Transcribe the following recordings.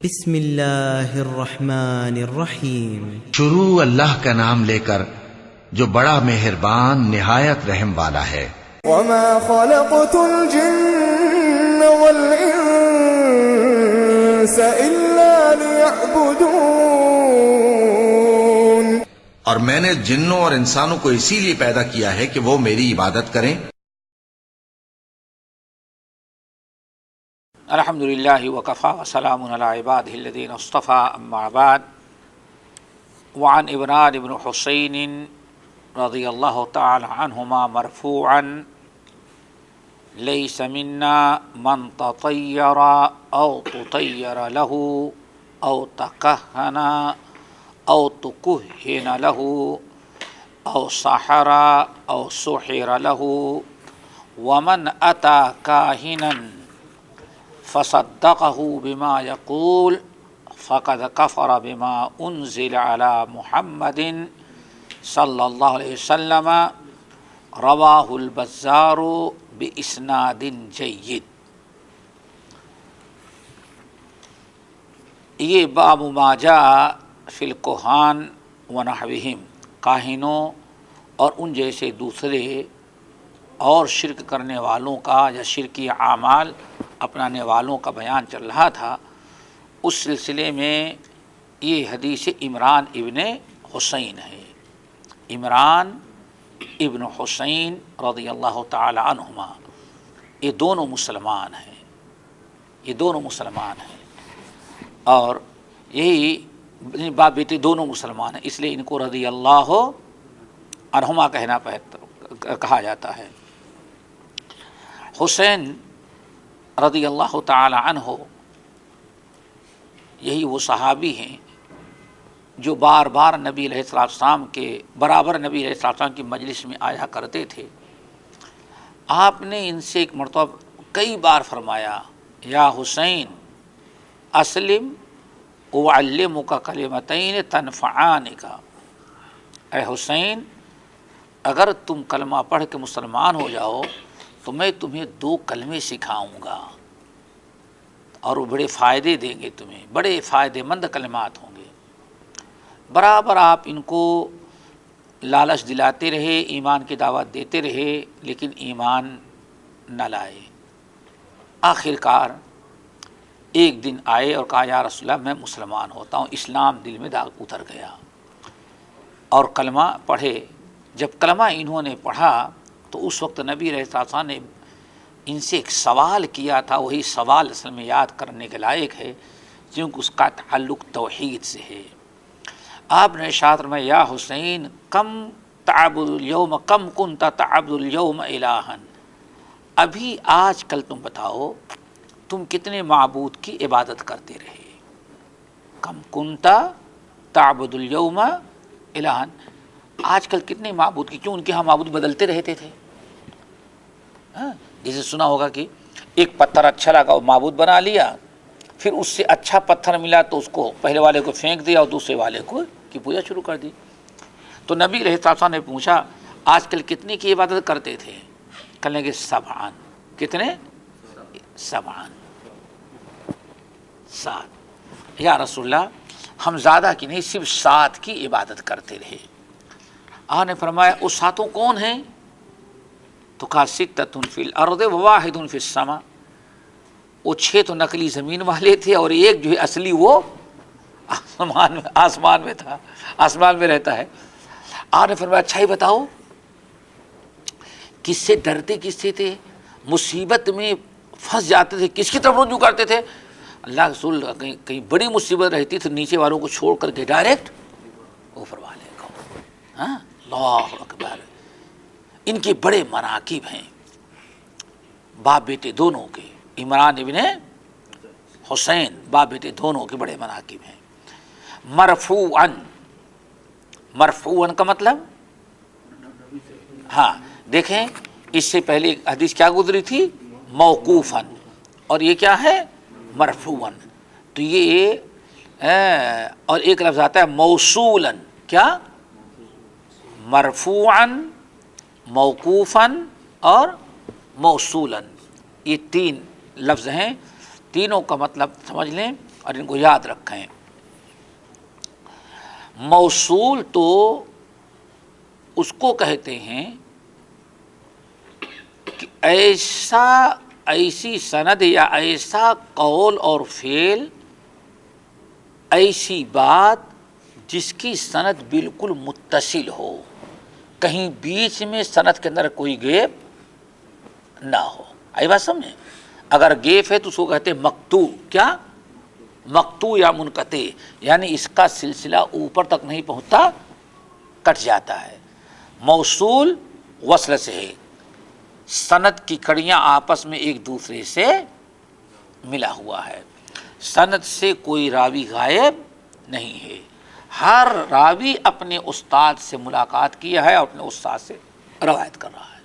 بسم اللہ الرحمن الرحیم۔ شروع اللہ کا نام لے کر جو بڑا مہربان نہایت رحم والا ہے۔ وما خلقت الجن والانس الا ليعبدون، اور میں نے جنوں اور انسانوں کو اسی لیے پیدا کیا ہے کہ وہ میری عبادت کریں۔ الحمد للہ وکفا وسلام علی عبادہ الذین اصطفیٰ، اما بعد۔ وعن عمران بن حسین رضی اللہ تعالی عنہما مرفوعا لیس منا من تطیر او تطیر له او تکہن او تکہن له او سحر او سحر له ومن اتی کاہنا فصدقه بما يقول فقد كفر بما انزل على محمد صلی اللہ علیہ وسلم، رواہ البزار باسناد جید۔ یہ باب ما جاء فی الکہان ونحوہم، کاہنوں اور ان جیسے دوسرے اور شرک کرنے والوں کا یا شرکی اعمال اپنانے والوں کا بیان چل رہا تھا۔ اس سلسلے میں یہ حدیث عمران ابن حسین ہے۔ عمران ابن حسین رضی اللہ تعالی عنہما، یہ دونوں مسلمان ہیں، اور یہی باپ بیٹے دونوں مسلمان ہیں، اس لیے ان کو رضی اللہ عنہما کہا جاتا ہے۔ حسین رضی اللہ تعالی عنہ یہی وہ صحابی ہیں جو بار بار نبی علیہ السلام کے برابر نبی علیہ السلام کی مجلس میں آیا کرتے تھے۔ آپ نے ان سے ایک مرتبہ کئی بار فرمایا، یا حسین اسلم اعلمک کلمتین تنفعانک، اے حسین اگر تم کلمہ پڑھ کے مسلمان ہو جاؤ تو میں تمہیں 2 کلمے سکھاؤں گا اور وہ بڑے فائدے دیں گے تمہیں، بڑے فائدے مند کلمات ہوں گے۔ برابر آپ ان کو لالچ دلاتے رہے، ایمان کی دعوت دیتے رہے، لیکن ایمان نہ لائے۔ آخر کار ایک دن آئے اور کہا، یا رسول اللہ میں مسلمان ہوتا ہوں۔ اسلام دل میں اتر گیا اور کلمہ پڑھے۔ جب کلمہ انہوں نے پڑھا تو اس وقت نبی علیہ السلام نے ان سے ایک سوال کیا تھا، وہی سوال اصل میں یاد کرنے کے لائق ہے کیونکہ اس کا تعلق توحید سے ہے۔ آپ نے ارشاد فرمایا، یا حسین کم تعبد اليوم کم کنت تعبد اليوم الہا، ابھی آج کل تم بتاؤ تم کتنے معبود کی عبادت کرتے رہے۔ کم کنت تعبد اليوم الہا، آج کل کتنے معبود کی، کیوں ان کے ہاں معبود بدلتے رہتے تھے؟ جیسے سنا ہوگا کہ ایک پتھر اچھا لگا وہ معبود بنا لیا، پھر اس سے اچھا پتھر ملا تو اس کو پہلے والے کو پھینک دیا اور دوسرے والے کو کی پوجا شروع کر دی۔ تو نبی علیہ السلام نے پوچھا آج کل کتنے کی عبادت کرتے تھے؟ کہنے لگے 7۔ کتنے؟ 7۔ یا رسول اللہ ہم زیادہ کی نہیں، صرف 7 کی عبادت کرتے رہے۔ آپ نے فرمایا وہ 7 کون ہیں؟ تو کہا 6 فی الارض وواحد فی السماء، وہ 6 تو نقلی زمین والے تھے اور ایک جو ہے اصلی وہ آسمان میں تھا، آسمان میں رہتا ہے۔ آپ نے فرمایا اچھا ہی بتاؤ کس سے ڈرتے، کس سے تھے؟ مصیبت میں پھنس جاتے تھے کس کی طرف رجوع کرتے تھے؟ اللہ کے رسول کہیں بڑی مصیبت رہتی تو نیچے والوں کو چھوڑ کر کے ڈائریکٹ اوپر والے کو۔ اللہ اکبر، ان کے بڑے مناقب ہیں باپ بیٹے دونوں کے، عمران ابن حسین باپ بیٹے دونوں کے بڑے مناقب ہیں۔ مرفوعاً کا مطلب، ہاں دیکھیں اس سے پہلے حدیث کیا گزری تھی؟ موقوفاً، اور یہ کیا ہے؟ مرفوعاً۔ تو یہ اور ایک لفظ آتا ہے موصولاً، کیا؟ مرفوعاً، موقوفاً اور موصولاً، یہ 3 لفظ ہیں۔ تینوں کا مطلب سمجھ لیں اور ان کو یاد رکھیں۔ موصول تو اس کو کہتے ہیں کہ ایسی سند یا ایسا قول اور فعل، ایسی بات جس کی سند بالکل متصل ہو، کہیں بیچ میں سند کے اندر کوئی گیپ نہ ہو۔ آئی بات سمجھیں؟ اگر گیپ ہے تو اس کو کہتے ہیں مقطوع۔ کیا؟ مقطوع یا منقطع، یعنی اس کا سلسلہ اوپر تک نہیں پہنچتا، کٹ جاتا ہے۔ موصول وصل سے ہے، سند کی کڑیاں آپس میں ایک دوسرے سے ملا ہوا ہے، سند سے کوئی راوی غائب نہیں ہے، ہر راوی اپنے استاد سے ملاقات کیا ہے اور اپنے استاد سے روایت کر رہا ہے۔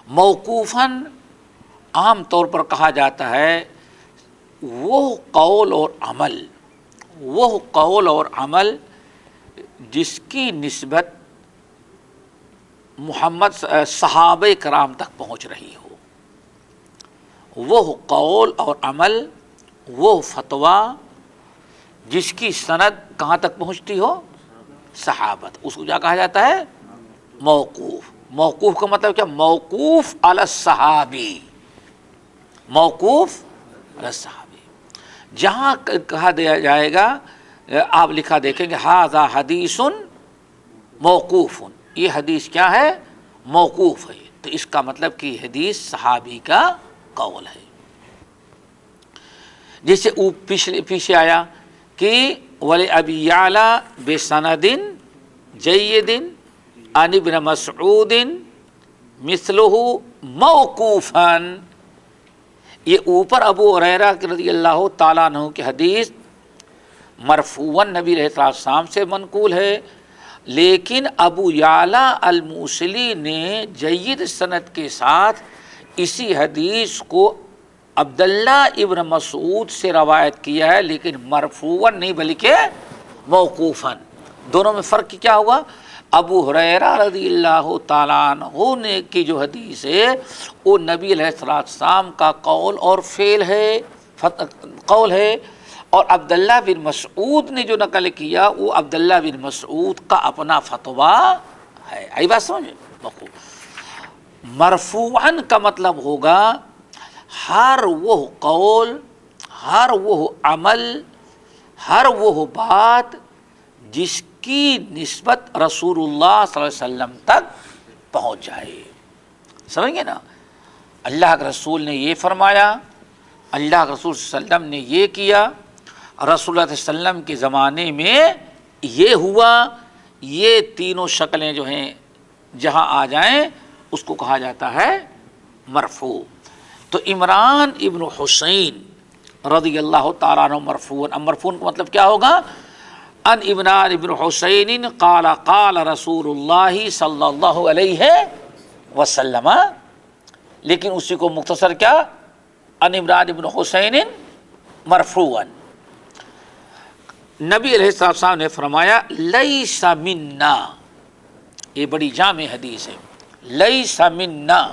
موقوفاً عام طور پر کہا جاتا ہے وہ قول اور عمل جس کی نسبت محمد صحابہ کرام تک پہنچ رہی ہو، وہ قول اور عمل، وہ فتویٰ جس کی سند کہاں تک پہنچتی ہو؟ صحابت، اس کو کیا کہا جاتا ہے؟ موقوف۔ موقوف کا مطلب کیا؟ موقوف علی الصحابی، موقوف علی الصحابی۔ جہاں کہا دیا جائے گا، آپ لکھا دیکھیں گے ھذا حدیث موقوف، یہ حدیث کیا ہے؟ موقوف ہے، تو اس کا مطلب کہ حدیث صحابی کا قول ہے۔ جیسے پیچھے آیا کہ وَلِأَبِي يَعْلَى بِسَنَدٍ جَيِّدٍ عن ابن مسعود مثلہ موقوفاً، یہ اوپر ابو ہریرہ رضی اللہ تعالیٰ عنہ کی حدیث مرفوعاً نبی علیہ السلام سے منقول ہے، لیکن ابو یعلا الموصلی نے جید سند کے ساتھ اسی حدیث کو عبداللہ ابن مسعود سے روایت کیا ہے، لیکن مرفوعاً نہیں بلکہ موقوفاً۔ دونوں میں فرق کیا ہوا؟ ابو ہریرہ رضی اللہ تعالیٰ عنہ نے کی جو حدیث ہے وہ نبی علیہ السلام کا قول اور فعل ہے، قول ہے، اور عبداللہ بن مسعود نے جو نقل کیا وہ عبداللہ بن مسعود کا اپنا فتویٰ ہے۔ آئی بات سمجھ؟ مرفوعاً کا مطلب ہوگا ہر وہ قول، ہر وہ عمل، ہر وہ بات جس کی نسبت رسول اللہ صلی اللہ علیہ وسلم تک پہنچ جائے۔ سمجھ گے نا؟ اللہ کے رسول نے یہ فرمایا، اللہ کے رسول صلی اللہ علیہ وسلم نے یہ کیا، رسول اللہ صلی اللہ علیہ وسلم کے زمانے میں یہ ہوا، یہ تینوں شکلیں جو ہیں جہاں آ جائیں اس کو کہا جاتا ہے مرفوع۔ تو عمران ابن حسین رضی اللہ تعالیٰ عنہ مرفوعاً، مرفوعاً کا مطلب کیا ہوگا؟ ان عمران ابن حسین قال قال رسول اللہ صلی اللہ علیہ وسلم، لیکن اسی کو مختصر کیا؟ ان عمران ابن حسین مرفوعاً، نبی علیہ السلام نے فرمایا لیس منا، یہ بڑی جامع حدیث ہے، لیس منا،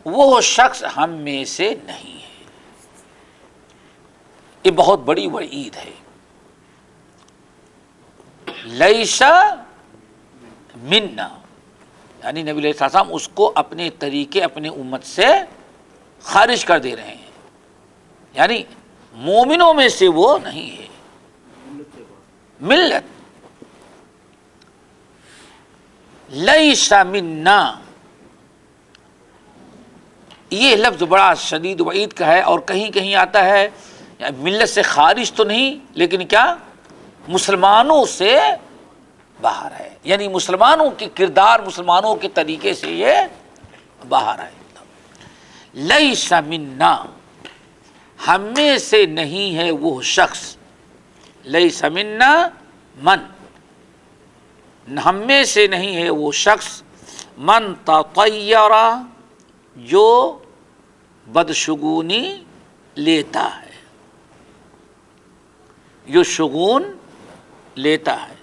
وہ شخص ہم میں سے نہیں ہے۔ یہ بہت بڑی وعید ہے، لیس منا، یعنی نبی علیہ السلام اس کو اپنے طریقے اپنے امت سے خارج کر دے رہے ہیں، یعنی مومنوں میں سے وہ نہیں ہے۔ ملت لیس منا، یہ لفظ بڑا شدید وعید کا ہے، اور کہیں کہیں آتا ہے ملت سے خارج تو نہیں لیکن کیا؟ مسلمانوں سے باہر ہے، یعنی مسلمانوں کی کردار، مسلمانوں کے طریقے سے یہ باہر ہے۔ لیس منا، ہم میں سے نہیں ہے وہ شخص، لیس منا من، ہم میں سے نہیں ہے وہ شخص، من تطیر، جو بدشگونی لیتا ہے، جو شگون لیتا ہے،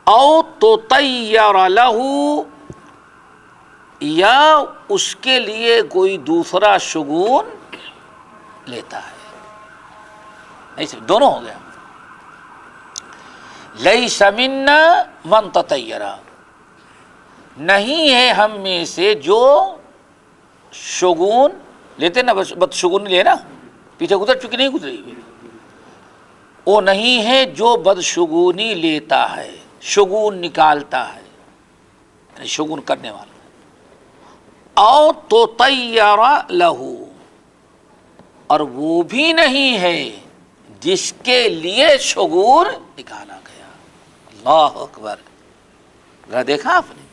او تطیر لہ، یا اس کے لیے کوئی دوسرا شگون لیتا ہے. ایسے دونوں ہو گیا. لیس منا من تطیر، نہیں ہے ہم میں سے جو شگون لیتے نا، بد شگون لے نا، پیچھے گزر چکی نہیں گزری ہوئی، وہ نہیں ہے جو بدشگونی لیتا ہے، شگون نکالتا ہے، یعنی شگون کرنے والا. او تطیر لہو، اور وہ بھی نہیں ہے جس کے لیے شگون نکالا گیا. اللہ اکبر. ذرا دیکھا آپ نے،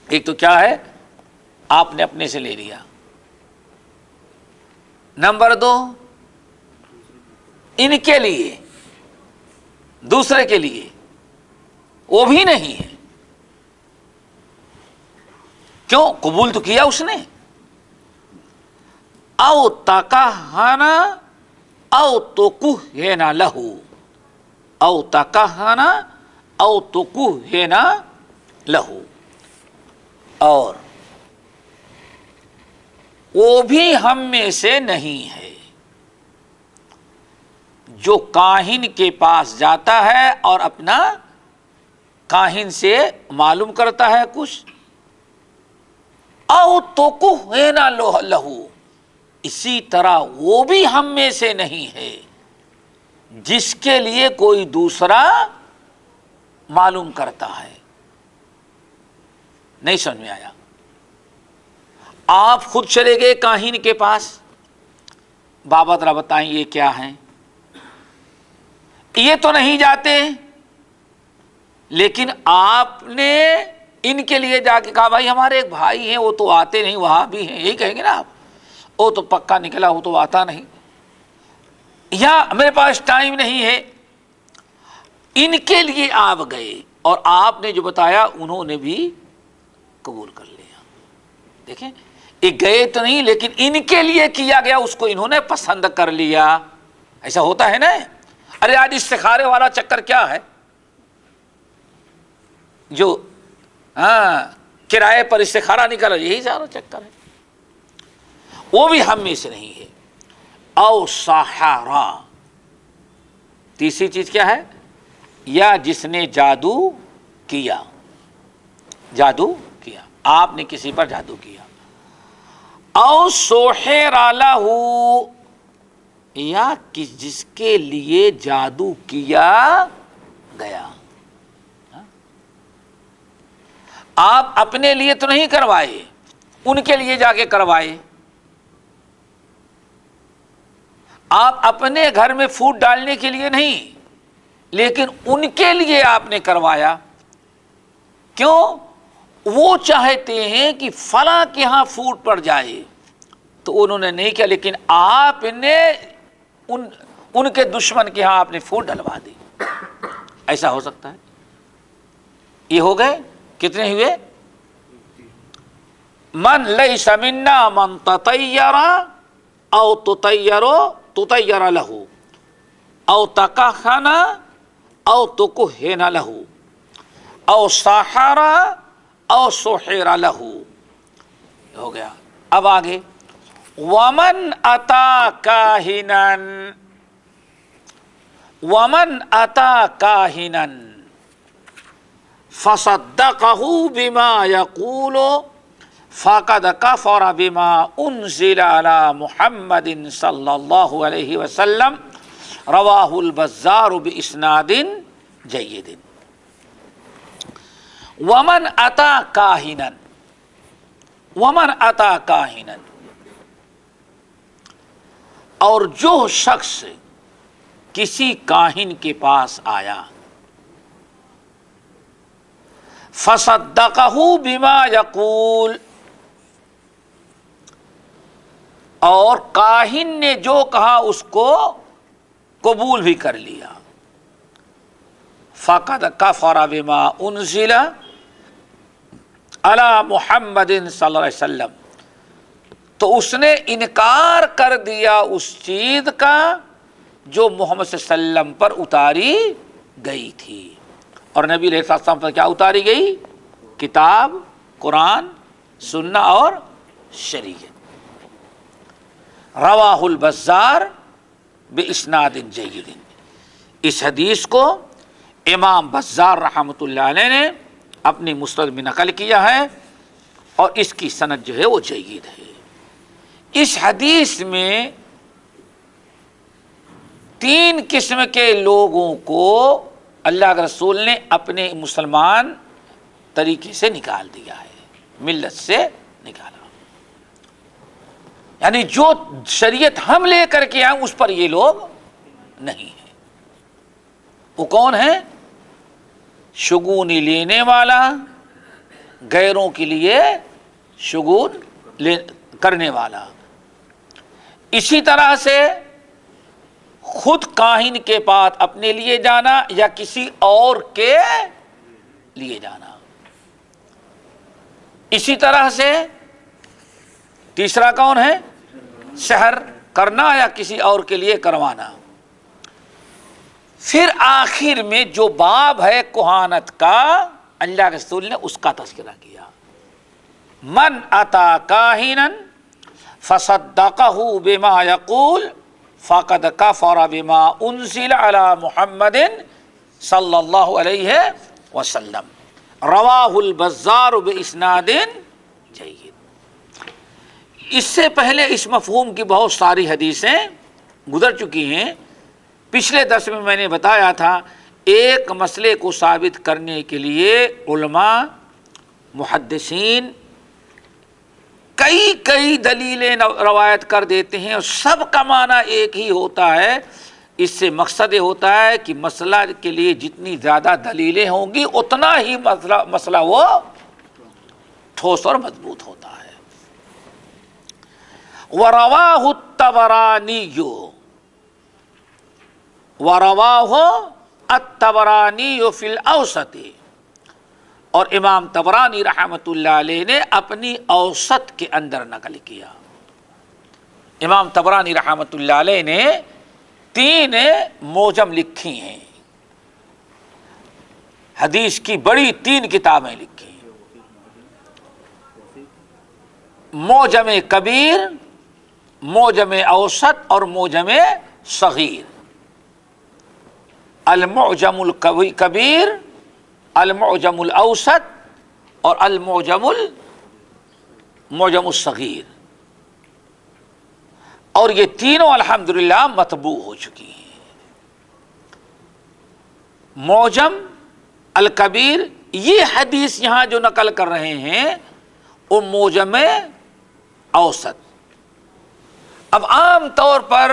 ایک تو کیا ہے آپ نے اپنے سے لے لیا، نمبر 2 ان کے لیے، دوسرے کے لیے وہ بھی نہیں ہے. کیوں؟ قبول تو کیا اس نے. او تکہنا او تکہنا لہو، او تکہنا او تکہنا لہو، اور وہ بھی ہم میں سے نہیں ہے جو کاہن کے پاس جاتا ہے اور اپنا کاہن سے معلوم کرتا ہے کچھ. او تکہنا لہو، اسی طرح وہ بھی ہم میں سے نہیں ہے جس کے لیے کوئی دوسرا معلوم کرتا ہے. نہیں سمجھ میں آیا؟ آپ خود چلے گئے کاہن کے پاس، بابا ذرا بتائیں یہ کیا ہے؟ یہ تو نہیں جاتے، لیکن آپ نے ان کے لیے جا کے کہا بھائی ہمارے ایک بھائی ہیں وہ تو آتے نہیں، وہاں بھی ہیں، یہی کہیں گے نا آپ، وہ تو پکا نکلا وہ تو آتا نہیں، یا میرے پاس ٹائم نہیں ہے. ان کے لیے آپ گئے اور آپ نے جو بتایا انہوں نے بھی قبول کر لیا. دیکھیں ایک گئے تو نہیں لیکن ان کے لیے کیا گیا، اس کو انہوں نے پسند کر لیا. ایسا ہوتا ہے نا. ارے آج استخارے والا چکر کیا ہے جو کرائے پر استخارہ نکلا، یہی سارا چکر ہے. وہ بھی ہم میں سے نہیں ہے. او سحرا، تیسری چیز کیا ہے؟ یا جس نے جادو کیا، جادو کیا، آپ نے کسی پر جادو کیا. او سحر لہ، یا جس کے لیے جادو کیا گیا. آپ اپنے لیے تو نہیں کروائے، ان کے لیے جا کے کروائے. آپ اپنے گھر میں پھوٹ ڈالنے کے لیے نہیں، لیکن ان کے لیے آپ نے کروایا. کیوں؟ وہ چاہتے ہیں کہ فلاں کے ہاں پھوٹ پڑ جائے، تو انہوں نے نہیں کیا، لیکن آپ نے ان کے دشمن کے ہاں آپ نے پھوٹ ڈلوا دی. ایسا ہو سکتا ہے. یہ ہو گئے کتنے ہوئے؟ من لیس منا من تطیر او تطیر لہ، او تکہن او تکہن لہ، او سحر او سحر لہ. ہو گیا. اب آگے ومن اتا کاہنا، ومن اتا کاہنا فصدقہ بما یقول فقد کفر بما انزل علی محمد صلی اللہ علیہ وسلم، رواہ البزار باسناد جید. ومن اتا کاہنا، ومن اتا کاہنا، اور جو شخص کسی کاہن کے پاس آیا، فصدقہ بما یقول، اور کاہن نے جو کہا اس کو قبول بھی کر لیا. فقد کفر بما انزل علی محمد صلی اللہ علیہ وسلم، تو اس نے انکار کر دیا اس چیز کا جو محمد صلی اللہ علیہ وسلم پر اتاری گئی تھی. اور نبی علیہ السلام پر کیا اتاری گئی؟ کتاب قرآن، سنہ اور شریعت۔ رواہ البزار باسناد جید، اس حدیث کو امام بزار رحمۃ اللہ علیہ نے اپنی مسند میں نقل کیا ہے اور اس کی سند جو ہے وہ جید ہے۔ اس حدیث میں 3 قسم کے لوگوں کو اللہ کے رسول نے اپنے مسلمان طریقے سے نکال دیا ہے، ملت سے نکالا، یعنی جو شریعت ہم لے کر کے آئے اس پر یہ لوگ نہیں ہیں۔ وہ کون ہیں؟ شگونی لینے والا، غیروں کے لیے شگون کرنے والا، اسی طرح سے خود کاہن کے پاس اپنے لیے جانا یا کسی اور کے لیے جانا، اسی طرح سے تیسرا کون ہے؟ سحر کرنا یا کسی اور کے لیے کروانا۔ پھر آخر میں جو باب ہے کہانت کا، اللہ کے رسول نے اس کا تذکرہ کیا، من اتا کاہنا فصدقہ بما یقول فقد کفر بما انزل علی محمد صلی اللہ علیہ وسلم، رواہ البزار باسناد جید۔ اس سے پہلے اس مفہوم کی بہت ساری حدیثیں گزر چکی ہیں۔ پچھلے درس میں نے بتایا تھا ایک مسئلے کو ثابت کرنے کے لیے علماء محدثین کئی دلیلیں روایت کر دیتے ہیں اور سب کا معنی ایک ہی ہوتا ہے۔ اس سے مقصد یہ ہوتا ہے کہ مسئلہ کے لیے جتنی زیادہ دلیلیں ہوں گی اتنا ہی مسئلہ وہ ٹھوس اور مضبوط ہوتا ہے۔ وَرَوَاهُ الطَّبَرَانِيُّ، وَرَوَاهُ الطَّبَرَانِيُّ فِي الْأَوْسَطِ، اور امام طبرانی رحمۃ اللہ علیہ نے اپنی اوسط کے اندر نقل کیا۔ امام طبرانی رحمۃ اللہ علیہ نے 3 موجم لکھی ہیں، حدیث کی بڑی 3 کتابیں لکھی ہیں، موجم کبیر، موجم اوسط اور موجم صغیر۔ المعجم الکبیر، المعجم الاوسط اور المعجم الصغیر، اور یہ تینوں الحمدللہ مطبوع ہو چکی ہیں۔ معجم الکبیر، یہ حدیث یہاں جو نقل کر رہے ہیں وہ معجم اوسط۔ اب عام طور پر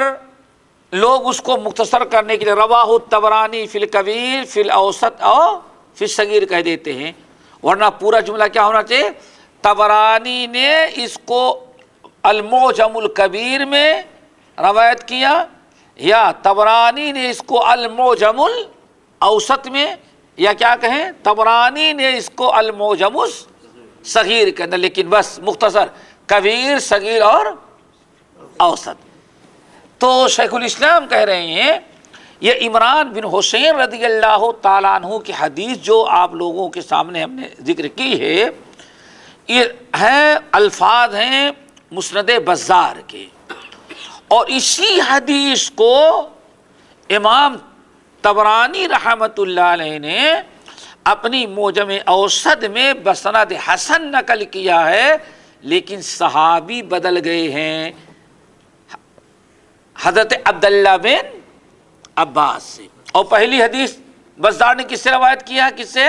لوگ اس کو مختصر کرنے کے لیے رواہ الطبرانی فی الکبیر فی الاوسط اور فی الصغیر کہہ دیتے ہیں، ورنہ پورا جملہ کیا ہونا چاہیے؟ طبرانی نے اس کو المعجم الکبیر میں روایت کیا یا طبرانی نے اس کو المعجم الاوسط میں، یا کیا کہیں طبرانی نے اس کو المعجم الصغیر کے اندر، لیکن بس مختصر کبیر، صغیر اور اوسط۔ تو شیخ الاسلام کہہ رہے ہیں یہ عمران بن حسین رضی اللہ تعالیٰ عنہ کی حدیث جو آپ لوگوں کے سامنے ہم نے ذکر کی ہے، یہ ہیں الفاظ ہیں مسند بزار کے، اور اسی حدیث کو امام طبرانی رحمۃ اللہ علیہ نے اپنی معجم اوسط میں بسند حسن نقل کیا ہے، لیکن صحابی بدل گئے ہیں حضرت عبداللہ بن عباس سے، اور پہلی حدیث بزار نے کس سے روایت کیا؟ کس سے؟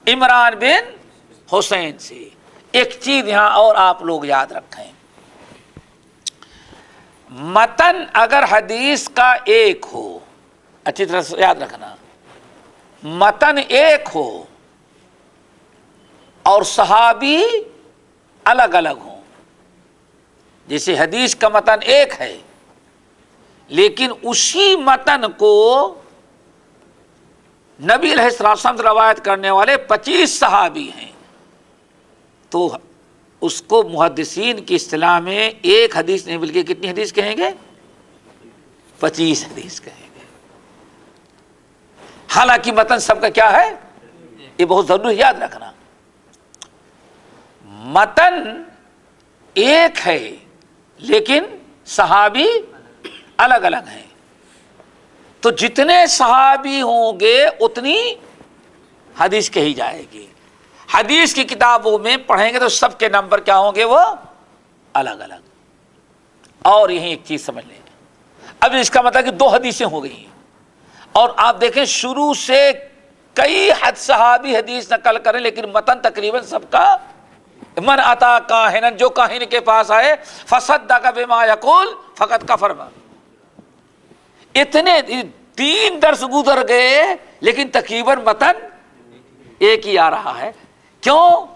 عمران بن حسین سے۔ ایک چیز یہاں اور آپ لوگ یاد رکھیں، متن اگر حدیث کا ایک ہو، اچھی طرح سے یاد رکھنا، متن ایک ہو اور صحابی الگ الگ ہوں، جیسے حدیث کا متن ایک ہے لیکن اسی متن کو نبی علیہ السلام سے روایت کرنے والے 25 صحابی ہیں، تو اس کو محدثین کی اصطلاح میں ایک حدیث نہیں بلکہ کتنی حدیث کہیں گے؟ 25 حدیث کہیں گے۔ حالانکہ متن سب کا کیا ہے؟ یہ بہت ضروری یاد رکھنا۔ متن ایک ہے لیکن صحابی الگ الگ ہیں، تو جتنے صحابی ہوں گے اتنی حدیث کہی جائے گی۔ حدیث کی کتابوں میں پڑھیں گے تو سب کے نمبر کیا ہوں گے؟ وہ الگ الگ۔ اور یہیں ایک چیز سمجھ لیں، اب اس کا مطلب کہ 2 حدیثیں ہو گئی ہیں، اور آپ دیکھیں شروع سے کئی صحابی حدیث نقل کریں لیکن متن تقریباً سب کا من اتا کاہنن، جو کاہن کے پاس آئے فصدق بما یقول فقد کفر۔ اتنے 3 درس گزر گئے لیکن تقریباً متن ایک ہی آ رہا ہے۔ کیوں؟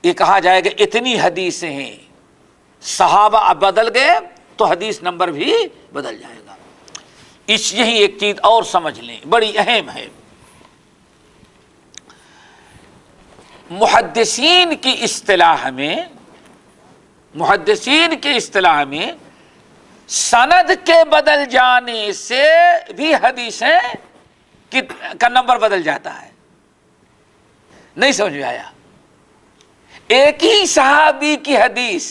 یہ کہا جائے گا اتنی حدیثیں ہیں، صحابہ اب بدل گئے تو حدیث نمبر بھی بدل جائے گا۔ یہی ایک چیز اور سمجھ لیں، بڑی اہم ہے۔ محدثین کی اصطلاح میں سند کے بدل جانے سے بھی حدیثیں کا نمبر بدل جاتا ہے۔ نہیں سمجھ میں آیا؟ ایک ہی صحابی کی حدیث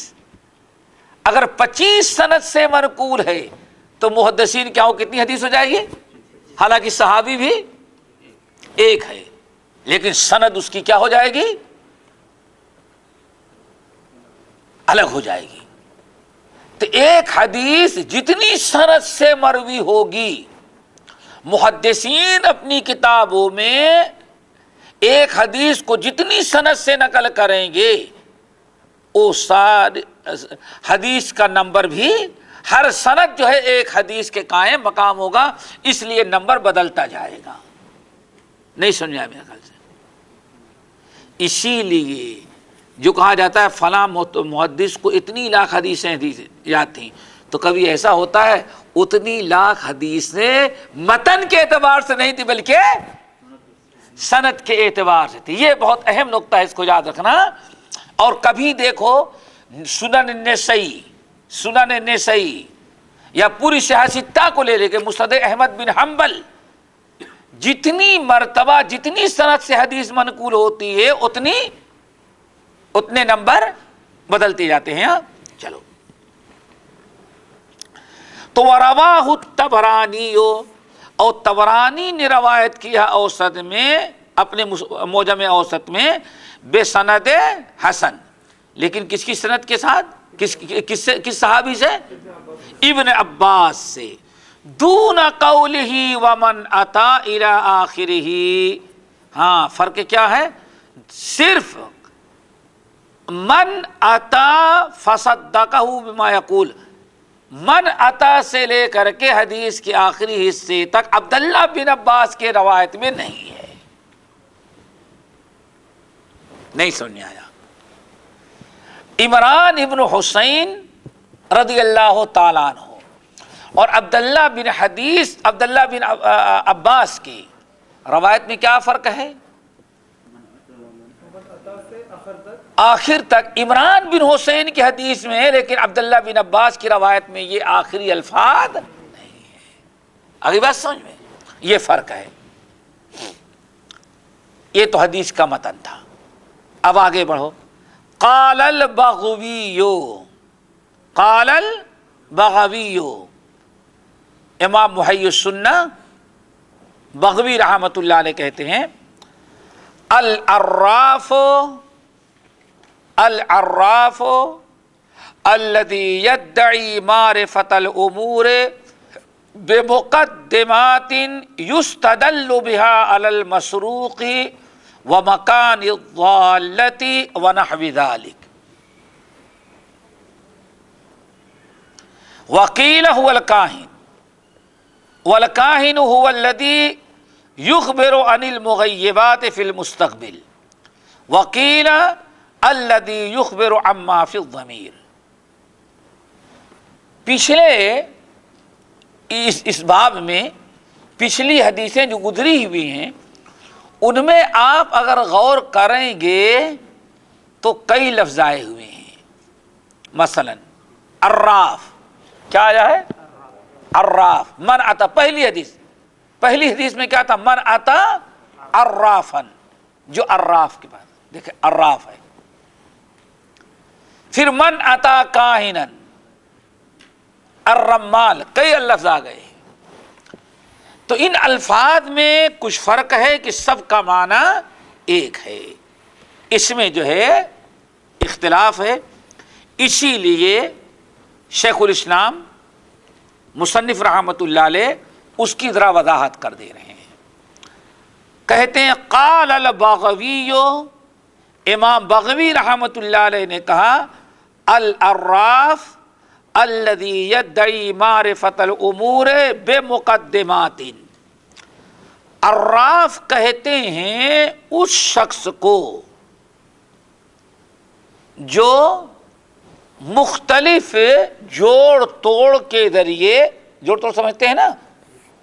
اگر 25 سند سے منقول ہے تو محدثین کیا ہو کتنی حدیث ہو جائے گی؟ حالانکہ صحابی بھی ایک ہے لیکن سند اس کی کیا ہو جائے گی؟ الگ ہو جائے گی۔ تو ایک حدیث جتنی سند سے مروی ہوگی، محدثین اپنی کتابوں میں ایک حدیث کو جتنی سند سے نقل کریں گے وہ ساری حدیث کا نمبر بھی، ہر سند جو ہے ایک حدیث کے قائم مقام ہوگا، اس لیے نمبر بدلتا جائے گا۔ نہیں سمجھا میرے خیال سے؟ اسی لیے جو کہا جاتا ہے فلاں محدث کو اتنی لاکھ حدیثیں یاد تھیں، تو کبھی ایسا ہوتا ہے اتنی لاکھ حدیثیں متن کے اعتبار سے نہیں تھی بلکہ سند کے اعتبار سے تھی۔ یہ بہت اہم نقطہ ہے، اس کو یاد رکھنا۔ اور کبھی دیکھو سنن نسائی یا پوری سیاستہ کو لے کے مسند احمد بن حنبل، جتنی مرتبہ جتنی سند سے حدیث منقول ہوتی ہے اتنے نمبر بدلتے جاتے ہیں۔ چلو، تو رواہ الطبرانی، اور طبرانی نے روایت کیا اوسط میں، اپنے معجم اوسط میں، بے سند حسن، لیکن کس کی سند کے ساتھ؟ کس صحابی سے؟ ابن عباس سے، دون قولہ ومن اتا الی آخرہ۔ ہاں، فرق کیا ہے؟ صرف من اتا فصدقہ بما یقول، من اتا سے لے کر کے حدیث کے آخری حصے تک عبداللہ بن عباس کے روایت میں نہیں ہے۔ نہیں سننے آیا؟ عمران ابن حسین رضی اللہ تعالیٰ عنہ اور عبداللہ بن عباس کی روایت میں کیا فرق ہے؟ آخر تک عمران بن حسین کی حدیث میں ہے لیکن عبداللہ بن عباس کی روایت میں یہ آخری الفاظ نہیں ہے۔ اگلی بات سمجھ میں؟ یہ فرق ہے۔ یہ تو حدیث کا متن تھا۔ اب آگے بڑھو۔ قال البغوی، امام محی السنہ بغوی رحمۃ اللہ علیہ کہتے ہیں، العراف الذي يدعي معرفة الأمور بمقدمات يستدل بها على المسروق ومكان الضالة ونحو ذلك، وقيل هو الكاهن، والكاهن هو الذي يخبر عن المغيبات في المستقبل، وقيل الذي يخبر عما في الضمير۔ پچھلے اس باب میں پچھلی حدیثیں جو گزری ہوئی ہیں ان میں آپ اگر غور کریں گے تو کئی لفظ آئے ہوئے ہیں۔ مثلا عراف، کیا آیا ہے؟ عراف، من اتا، پہلی حدیث میں کیا تھا؟ من اتا عرافن، جو عراف کے پاس، دیکھیں عراف ہے، پھر من اتا کاہنن، الرمال، کئی لفظ آ گئے. تو ان الفاظ میں کچھ فرق ہے کہ سب کا معنی ایک ہے، اس میں جو ہے اختلاف ہے. اسی لیے شیخ الاسلام مصنف رحمۃ اللہ علیہ اس کی ذرا وضاحت کر دے رہے ہیں. کہتے ہیں قال البغوی، امام بغوی رحمۃ اللہ علیہ نے کہا العراف الذی یدعی معرفت الامور بمقدمات. عراف کہتے ہیں اس شخص کو جو مختلف جوڑ توڑ کے ذریعے، جوڑ توڑ سمجھتے ہیں نا،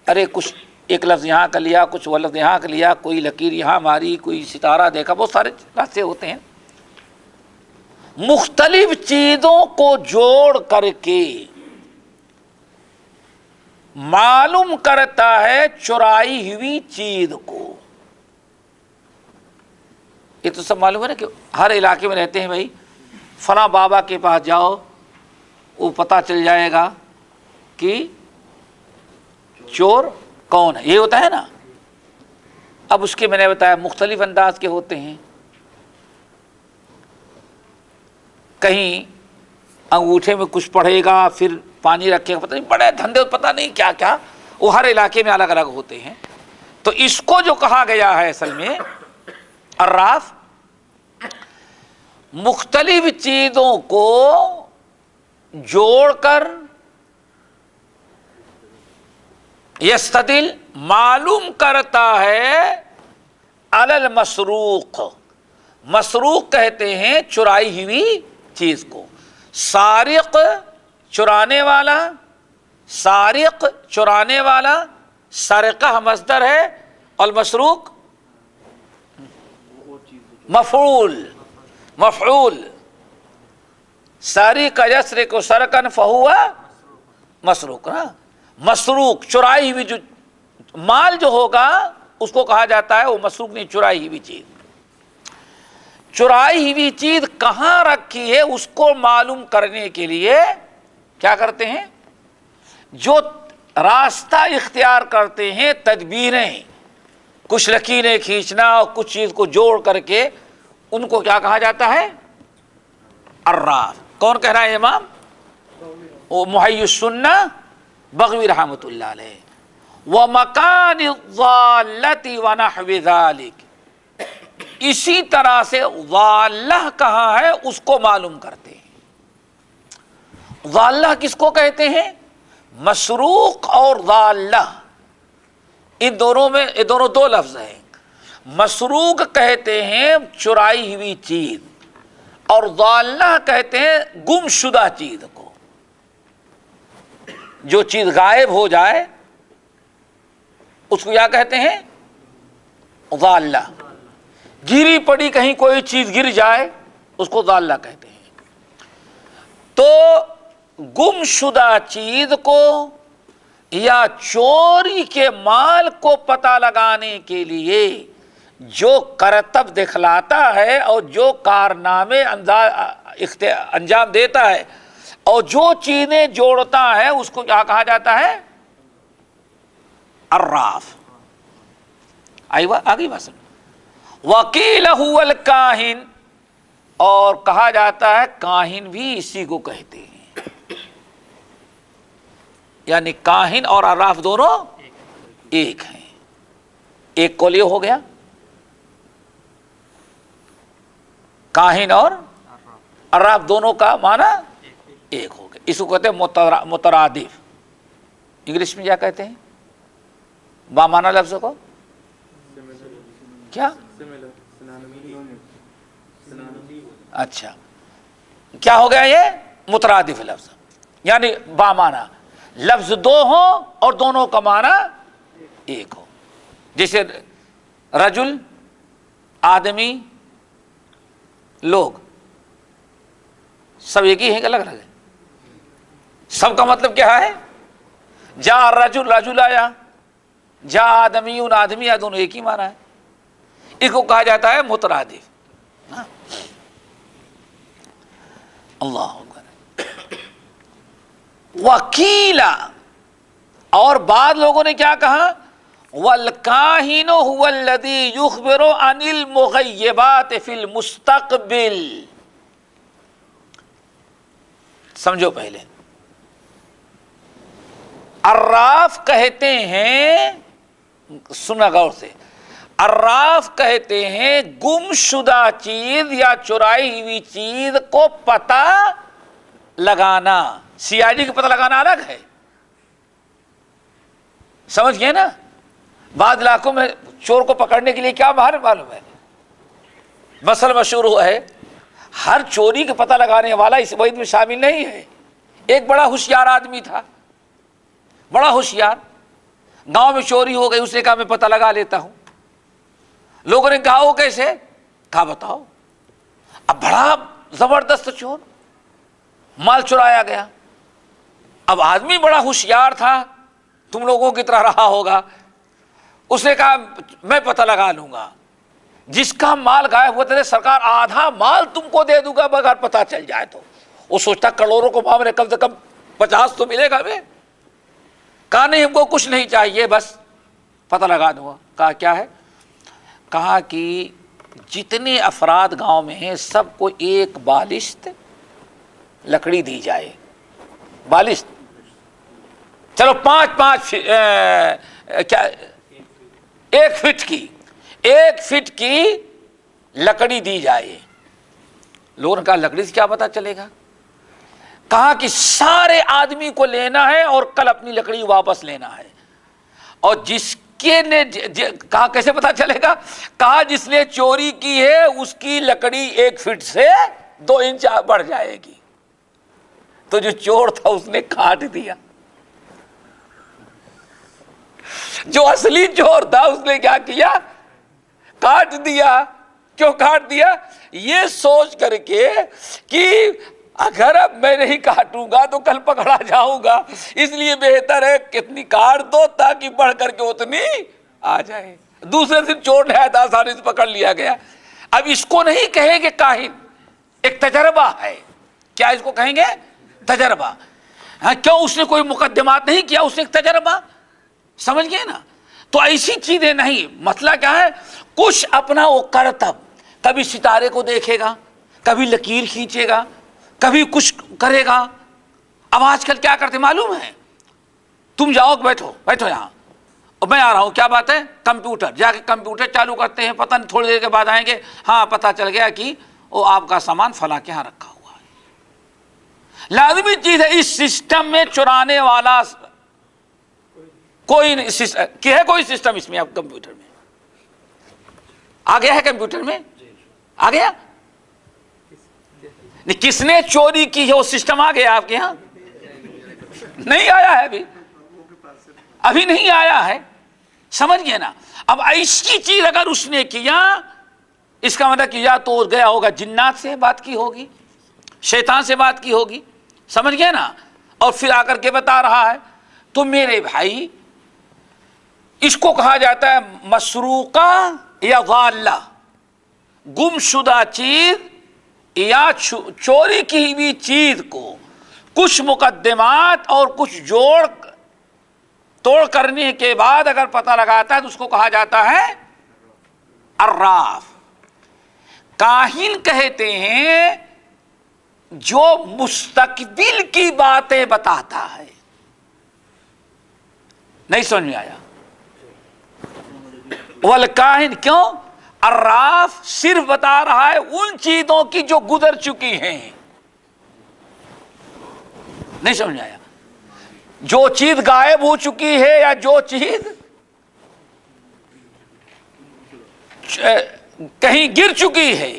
ارے کچھ ایک لفظ یہاں کا لیا، کچھ وہ لفظ یہاں کا لیا، کوئی لکیر یہاں ماری، کوئی ستارہ دیکھا، بہت سارے راستے ہوتے ہیں. مختلف چیزوں کو جوڑ کر کے معلوم کرتا ہے چرائی ہوئی چیز کو. یہ تو سب معلوم ہے نا کہ ہر علاقے میں رہتے ہیں بھائی، فلاں بابا کے پاس جاؤ وہ پتہ چل جائے گا کہ چور کون ہے، یہ ہوتا ہے نا. اب اس کے میں نے بتایا مختلف انداز کے ہوتے ہیں. کہیں انگوٹھے میں کچھ پڑے گا، پھر پانی رکھے گا، پتہ نہیں بڑے دھندے، پتہ نہیں کیا کیا، وہ ہر علاقے میں الگ الگ ہوتے ہیں. تو اس کو جو کہا گیا ہے اصل میں عراف، مختلف چیزوں کو جوڑ کر یستدل، معلوم کرتا ہے علی المسروق. مسروق کہتے ہیں چرائی ہوئی چیز کو. سارق چرانے والا، سارق چرانے والا، سرقہ مصدر ہے، اور مسروق مفعول. مفعول سارق یسرق سرقا فہو مسروق. نا مسروق چرائی ہوئی جو مال جو ہوگا اس کو کہا جاتا ہے وہ مسروق نہیں، چرائی ہوئی چیز. چرائی ہوئی چیز کہاں رکھی ہے اس کو معلوم کرنے کے لیے کیا کرتے ہیں؟ جو راستہ اختیار کرتے ہیں، تدبیریں، کچھ لکیریں کھینچنا اور کچھ چیز کو جوڑ کر کے، ان کو کیا کہا جاتا ہے؟ عراف. کون کہہ رہا ہے امام؟ وہ محی السنہ بغوی رحمۃ اللہ علیہ. وَمَكَانِ الضَّالَّةِ وَنَحْوِ ذَلِكَ. اسی طرح سے ضالہ کہاں ہے اس کو معلوم کرتے ہیں. ضالہ کس کو کہتے ہیں؟ مسروق اور ضالہ، ان دونوں میں، یہ دونوں دو لفظ ہیں. مسروق کہتے ہیں چرائی ہوئی چیز، اور ضالہ کہتے ہیں گم شدہ چیز کو. جو چیز غائب ہو جائے اس کو کیا کہتے ہیں؟ ضالہ. گری پڑی کہیں کوئی چیز گر جائے اس کو ضالہ کہتے ہیں. تو گم شدہ چیز کو یا چوری کے مال کو پتہ لگانے کے لیے جو کرتب دکھلاتا ہے اور جو کارنامے انجام دیتا ہے اور جو چیزیں جوڑتا ہے اس کو کیا کہا جاتا ہے؟ عراف. آگئی بات سن. وقیل هو الکاہن، اور کہا جاتا ہے کاہن بھی اسی کو کہتے ہیں. یعنی کاہن اور عراف دونوں ایک ہیں. ایک قول یہ ہو گیا کاہن اور عراف دونوں کا معنی ایک ہو گیا. اس کو کہتے ہیں مترادف. انگلش میں کیا کہتے ہیں بامعنی لفظ کو؟ کیا؟ اچھا، کیا ہو گیا یہ؟ مترادف لفظ، یعنی بامعنی. لفظ دو ہوں اور دونوں کا معنی ایک ہو. جیسے رجل، آدمی، لوگ، سب ایک ہی ہیں کہ الگ الگ ہیں؟ سب کا مطلب کیا ہے؟ جا رجل، رجل آیا، جا آدمیون، آدمی آیا، دونوں ایک ہی معنی ہے. اس کو کہا جاتا ہے مترادف. اللہ اکبر. وکیلا، اور بعض لوگوں نے کیا کہا؟ والکاہن هو الذی یخبر عن المغیبات فی المستقبل. سمجھو پہلے، عراف کہتے ہیں، سنا غور سے، عراف کہتے ہیں گم شدہ چیز یا چرائی ہوئی چیز کو پتہ لگانا. سی آئی ڈی کو پتہ لگانا الگ ہے، سمجھ گئے نا؟ بعض علاقوں میں چور کو پکڑنے کے لیے کیا باہر معلوم ہے، مسئلہ مشہور ہوا ہے، ہر چوری کا پتہ لگانے والا اس وعید میں شامل نہیں ہے. ایک بڑا ہوشیار آدمی تھا، بڑا ہوشیار، گاؤں میں چوری ہو گئی، اس نے کہا میں پتہ لگا لیتا ہوں. لوگوں نے کہا وہ کیسے؟ کہا بتاؤ. اب بڑا زبردست چور، مال چرایا گیا. اب آدمی بڑا ہوشیار تھا، تم لوگوں کی طرح رہا ہوگا. اس نے کہا میں پتہ لگا لوں گا، جس کا مال غائب ہوا تھا سرکار آدھا مال تم کو دے دوں گا مگر پتہ چل جائے تو. وہ سوچتا کروڑوں کو معاملے، کم سے کم 50 تو ملے گا ہمیں. کہا نہیں ہم کو کچھ نہیں چاہیے، بس پتہ لگا دوں گا. کہا کیا ہے؟ کہا کہ جتنے افراد گاؤں میں ہیں سب کو ایک بالشت لکڑی دی جائے. بالشت، چلو 5 کیا 1 فٹ کی لکڑی دی جائے. لوگوں نے کہا لکڑی سے کیا پتا چلے گا؟ کہا کہ سارے آدمی کو لینا ہے اور کل اپنی لکڑی واپس لینا ہے. اور جس کے نے کہا کیسے پتا چلے گا؟ کہا جس نے چوری کی ہے اس کی لکڑی 1 فٹ سے 2 انچ بڑھ جائے گی. تو جو چور تھا اس نے کاٹ دیا. جو اصلی چور تھا اس نے کیا کیا؟ کاٹ دیا. کیوں کاٹ دیا؟ یہ سوچ کر کے کہ اگر اب میں نہیں کاٹوں گا تو کل پکڑا جاؤں گا، اس لیے بہتر ہے کتنی کاٹ دو تاکہ بڑھ کر کے اتنی آ جائے. دوسرے دن چور نہایت آسانی سے پکڑ لیا گیا. اب اس کو نہیں کہیں گے کاہن، ایک تجربہ ہے. کیا اس کو کہیں گے؟ تجربہ. ہاں کیوں؟ اس نے کوئی مقدمات نہیں کیا، اس نے ایک تجربہ. سمجھ گئے نا؟ تو ایسی چیزیں نہیں. مسئلہ کیا ہے؟ کچھ اپنا وہ کرتب، کبھی ستارے کو دیکھے گا، کبھی لکیر کھینچے گا، کبھی کچھ کرے گا. اب آج کل کیا کرتے معلوم ہے؟ تم جاؤ بیٹھو یہاں اور میں آ رہا ہوں. کیا بات ہے؟ کمپیوٹر. جا کے کمپیوٹر چالو کرتے ہیں، پتہ نہیں تھوڑی دیر کے بعد آئیں گے، ہاں پتہ چل گیا کہ وہ آپ کا سامان فلاں کے یہاں رکھا ہوا ہے. لازمی چیز ہے اس سسٹم میں چرانے والا کوئی ہے، کوئی سسٹم اس میں آپ کمپیوٹر میں آ گیا ہے. کمپیوٹر میں آ گیا نہیں. کس نے چوری کی ہے وہ سسٹم آ گیا آپ کے یہاں؟ نہیں آیا ہے، ابھی نہیں آیا ہے. سمجھ گئے نا؟ اب ایسی چیز اگر اس نے کیا، اس کا مطلب کہ یا تو گیا ہوگا جنات سے بات کی ہوگی، شیطان سے بات کی ہوگی. سمجھ گئے نا؟ اور پھر آ کر کے بتا رہا ہے. تو میرے بھائی اس کو کہا جاتا ہے مسروقہ یا غالہ. گم شدہ چیز یا چوری کی ہوئی چیز کو کچھ مقدمات اور کچھ جوڑ توڑ کرنے کے بعد اگر پتہ لگاتا ہے تو اس کو کہا جاتا ہے عراف. کاہن کہتے ہیں جو مستقبل کی باتیں بتاتا ہے. نہیں سمجھ میں آیا؟ والکاہن کیوں؟ عراف صرف بتا رہا ہے ان چیزوں کی جو گزر چکی ہیں. نہیں سمجھ آیا؟ جو چیز غائب ہو چکی ہے یا جو چیز کہیں گر چکی ہے،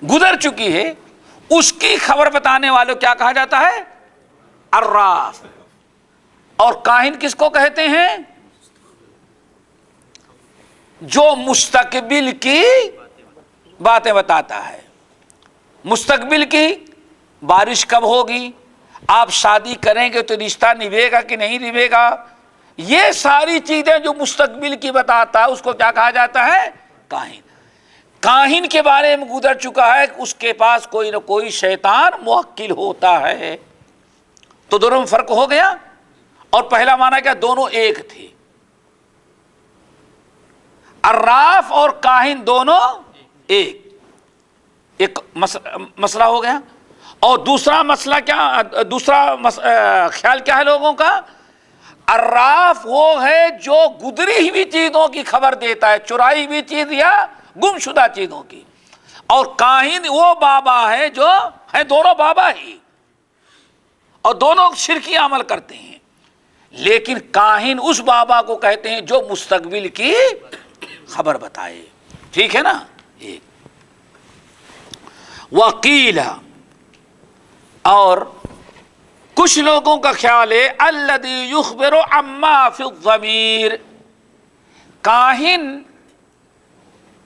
گزر چکی ہے، اس کی خبر بتانے والوں کیا کہا جاتا ہے؟ عراف. اور کاہن کس کو کہتے ہیں؟ جو مستقبل کی باتیں بتاتا ہے. مستقبل کی بارش کب ہوگی، آپ شادی کریں گے تو رشتہ نبھے گا کہ نہیں نبھے گا، یہ ساری چیزیں جو مستقبل کی بتاتا ہے اس کو کیا کہا جاتا ہے؟ کاہن. کاہن کے بارے میں گزر چکا ہے کہ اس کے پاس کوئی نہ کوئی شیطان موکل ہوتا ہے. تو دونوں میں فرق ہو گیا. اور پہلا معنی کیا؟ دونوں ایک تھے. عراف اور کاہن دونوں ایک مسئلہ ہو گیا. اور دوسرا مسئلہ کیا، دوسرا خیال کیا ہے لوگوں کا؟ عراف وہ ہے جو گزری ہوئی چیزوں کی خبر دیتا ہے، چرائی ہوئی چیز یا گم شدہ چیزوں کی. اور کاہن وہ بابا ہے جو ہے، دونوں بابا ہی، اور دونوں شرکی عمل کرتے ہیں. لیکن کاہن اس بابا کو کہتے ہیں جو مستقبل کی خبر بتائے. ٹھیک ہے نا؟ ایک وقیل، اور کچھ لوگوں کا خیال ہے الذی یخبر عما فی الضمیر. کاہن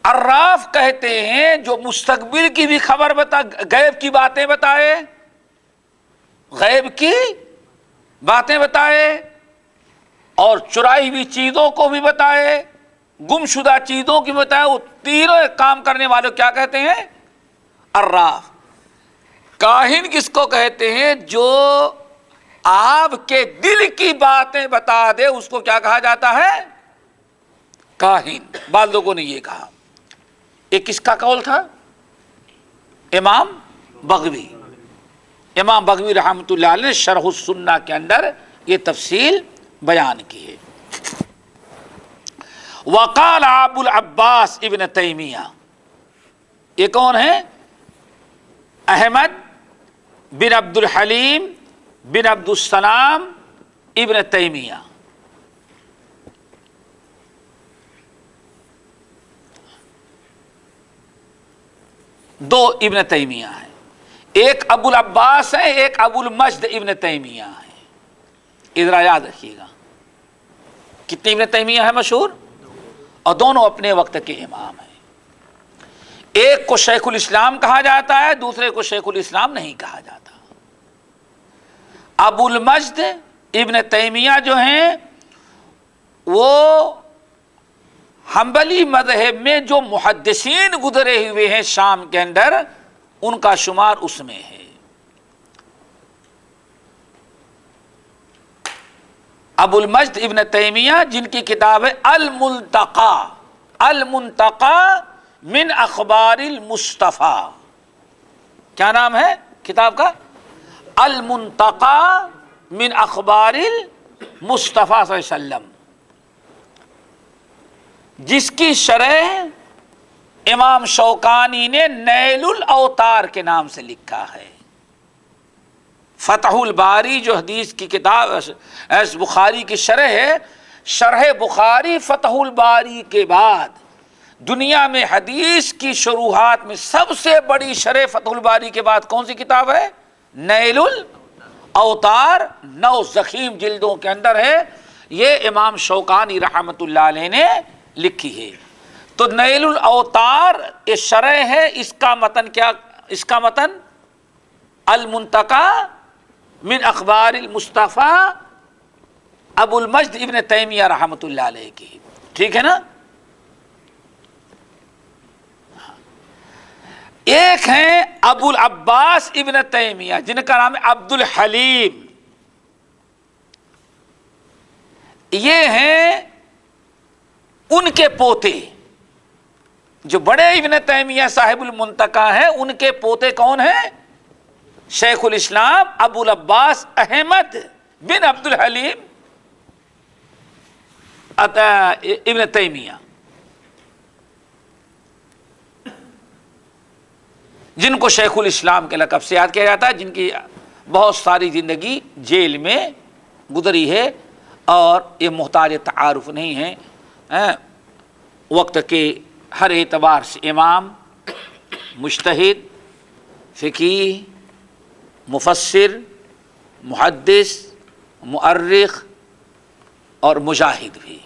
عراف کہتے ہیں جو مستقبل کی بھی خبر غیب کی باتیں بتائے، غیب کی باتیں بتائے، اور چرائی ہوئی چیزوں کو بھی بتائے، گم شدہ چیزوں کی بتائے. وہ تینوں کام کرنے والے کیا کہتے ہیں؟ عراف. کاہن کس کو کہتے ہیں؟ جو آپ کے دل کی باتیں بتا دے، اس کو کیا کہا جاتا ہے؟ کاہن. بعض لوگوں نے یہ کہا. ایک کس کا قول تھا؟ امام بغوی. امام بغوی رحمۃ اللہ علیہ نے شرح السنہ کے اندر یہ تفصیل بیان کی ہے. وقال ابو العباس ابن تیمیہ. یہ کون ہے؟ احمد بن عبد الحلیم بن عبد السلام ابن تیمیہ. دو ابن تیمیہ ہیں، ایک ابو العباس ہے، ایک ابو المجد ابن تیمیہ ہے. ادھر یاد رکھیے گا کتنے ابن تیمیہ ہیں مشہور، اور دونوں اپنے وقت کے امام ہیں. ایک کو شیخ الاسلام کہا جاتا ہے، دوسرے کو شیخ الاسلام نہیں کہا جاتا. ابو المجد ابن تیمیہ جو ہیں وہ حنبلی مذہب میں جو محدثین گزرے ہوئے ہیں شام کے اندر، ان کا شمار اس میں ہے. ابو المجد ابن تیمیہ جن کی کتاب ہے المنتقی، المنتقی من اخبار المصطفیٰ. کیا نام ہے کتاب کا؟ المنتقی من اخبار المصطفیٰ صلی اللہ علیہ وسلم، جس کی شرح امام شوکانی نے نیل الاوتار کے نام سے لکھا ہے. فتح الباری جو حدیث کی کتاب بخاری کی شرح ہے، شرح بخاری فتح الباری کے بعد دنیا میں حدیث کی شروحات میں سب سے بڑی شرح فتح الباری کے بعد کون سی کتاب ہے؟ نیل الاوتار. 9 ضخیم جلدوں کے اندر ہے. یہ امام شوکانی رحمۃ اللہ علیہ نے لکھی ہے. تو نیل الاوتار یہ شرح ہے. اس کا متن کیا؟ اس کا متن المنتقی من اخبار المصطفیٰ ابو المجد ابن تیمیہ رحمۃ اللہ علیہ کی. ٹھیک ہے نا؟ ایک ہیں ابو العباس ابن تیمیہ جن کا نام ہے عبد الحلیم. یہ ہیں ان کے پوتے جو بڑے ابن تیمیہ صاحب المنتقی ہیں. ان کے پوتے کون ہیں؟ شیخ الاسلام ابو العباس احمد بن عبد الحلیم ابن تیمیہ، جن کو شیخ الاسلام کے لقب سے یاد کیا جاتا ہے، جن کی بہت ساری زندگی جیل میں گزری ہے اور یہ محتاج تعارف نہیں ہے. وقت کے ہر اعتبار سے امام، مجتہد، فقیہ، مفسر، محدث، مؤرخ اور مجاہد بھی.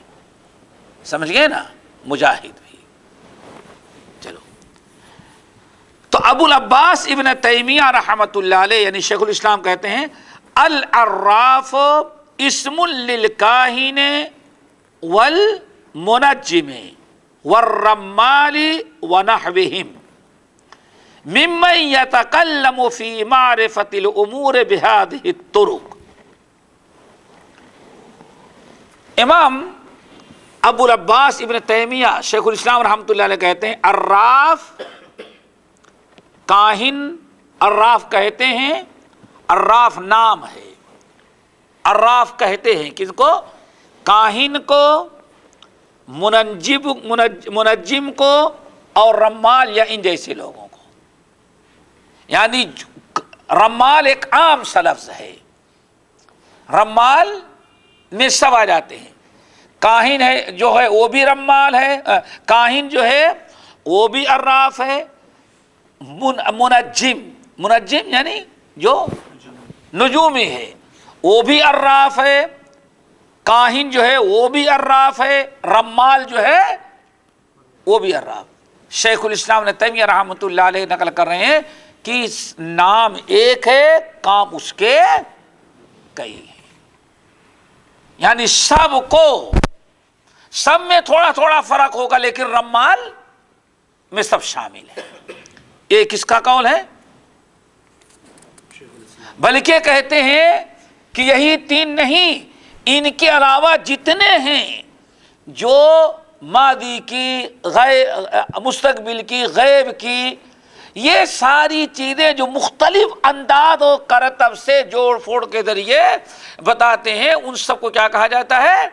سمجھ گئے نا؟ مجاہد بھی. چلو، تو ابو العباس ابن تیمیہ رحمۃ اللہ علیہ یعنی شیخ الاسلام کہتے ہیں العراف اسم للکاہن والمنجم. والرمال ونحوهم ممن يتكلم في معرفة الأمور بهذه الطرق. امام ابو العباس ابن تیمیہ شیخ الاسلام رحمۃ اللہ علیہ کہتے ہیں عراف کاہن، عراف کہتے ہیں، عراف نام ہے، عراف کہتے ہیں کس کو؟ کاہن کو، منجم کو، اور رمال یا ان جیسے لوگوں کو. یعنی رمال ایک عام سا لفظ ہے، رمال میں سب آ جاتے ہیں. کاہن ہے جو ہے وہ بھی رمال ہے، کاہن جو ہے وہ بھی عراف ہے. منجم یعنی جو نجومی ہے وہ بھی عراف ہے، کاہن جو ہے وہ بھی عراف ہے، رمال جو ہے وہ بھی عراف. شیخ الاسلام نے تیمیہ رحمۃ اللہ علیہ نقل کر رہے ہیں کہ نام ایک ہے، کام اس کے کئی ہیں. یعنی سب کو، سب میں تھوڑا تھوڑا فرق ہوگا لیکن رمال میں سب شامل ہے. یہ کس کا قول ہے؟ بلکہ کہتے ہیں کہ یہی تین نہیں، ان کے علاوہ جتنے ہیں جو ماضی کی، مستقبل کی، غیب کی، یہ ساری چیزیں جو مختلف انداز و کرتب سے جوڑ پھوڑ کے ذریعے بتاتے ہیں، ان سب کو کیا کہا جاتا ہے؟